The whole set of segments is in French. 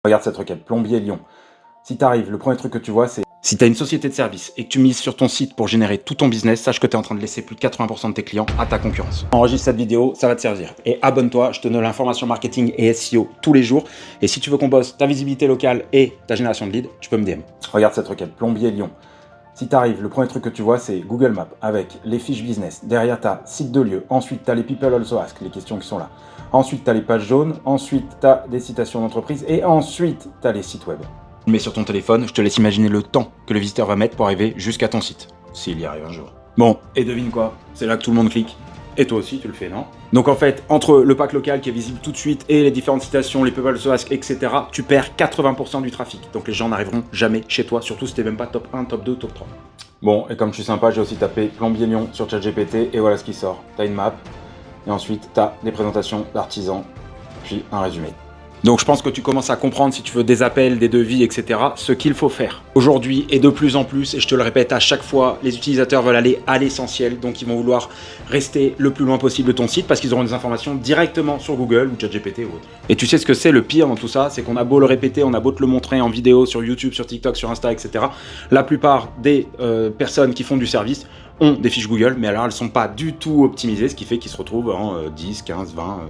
Regarde cette requête, plombier Lyon. Si tu arrives, le premier truc que tu vois, c'est si tu as une société de service et que tu mises sur ton site pour générer tout ton business, sache que tu es en train de laisser plus de 80% de tes clients à ta concurrence. Enregistre cette vidéo, ça va te servir. Et abonne-toi, je te donne l'information marketing et SEO tous les jours. Et si tu veux qu'on bosse ta visibilité locale et ta génération de leads, tu peux me DM. Regarde cette requête, plombier Lyon. Si tu arrives, le premier truc que tu vois, c'est Google Maps avec les fiches business. Derrière, tu as site de lieu. Ensuite, tu as les people also ask, les questions qui sont là. Ensuite, tu as les pages jaunes. Ensuite, tu as des citations d'entreprise. Et ensuite, tu as les sites web. Mais sur ton téléphone, je te laisse imaginer le temps que le visiteur va mettre pour arriver jusqu'à ton site. S'il y arrive un jour. Bon, et devine quoi? C'est là que tout le monde clique. Et toi aussi, tu le fais, non? Donc en fait, entre le pack local qui est visible tout de suite et les différentes citations, les people also ask, etc., tu perds 80% du trafic. Donc les gens n'arriveront jamais chez toi, surtout si t'es même pas top 1, top 2, top 3. Bon, et comme je suis sympa, j'ai aussi tapé plombier Lyon sur ChatGPT et voilà ce qui sort. T'as une map, et ensuite t'as des présentations d'artisans, puis un résumé. Donc je pense que tu commences à comprendre, si tu veux des appels, des devis, etc., ce qu'il faut faire. Aujourd'hui et de plus en plus, et je te le répète à chaque fois, les utilisateurs veulent aller à l'essentiel, donc ils vont vouloir rester le plus loin possible de ton site parce qu'ils auront des informations directement sur Google ou ChatGPT ou autre. Et tu sais ce que c'est le pire dans tout ça, c'est qu'on a beau le répéter, on a beau te le montrer en vidéo sur YouTube, sur TikTok, sur Insta, etc. La plupart des personnes qui font du service ont des fiches Google, mais alors elles ne sont pas du tout optimisées, ce qui fait qu'ils se retrouvent en 10, 15, 20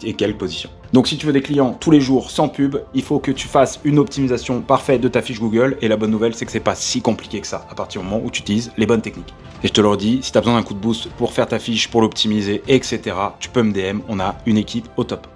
et quelques positions. Donc si tu veux des clients tous les jours sans pub, il faut que tu fasses une optimisation parfaite de ta fiche Google, et la bonne nouvelle c'est que c'est pas si compliqué que ça, à partir du moment où tu utilises les bonnes techniques. Et je te le redis, si tu as besoin d'un coup de boost pour faire ta fiche, pour l'optimiser, etc., tu peux me DM, on a une équipe au top.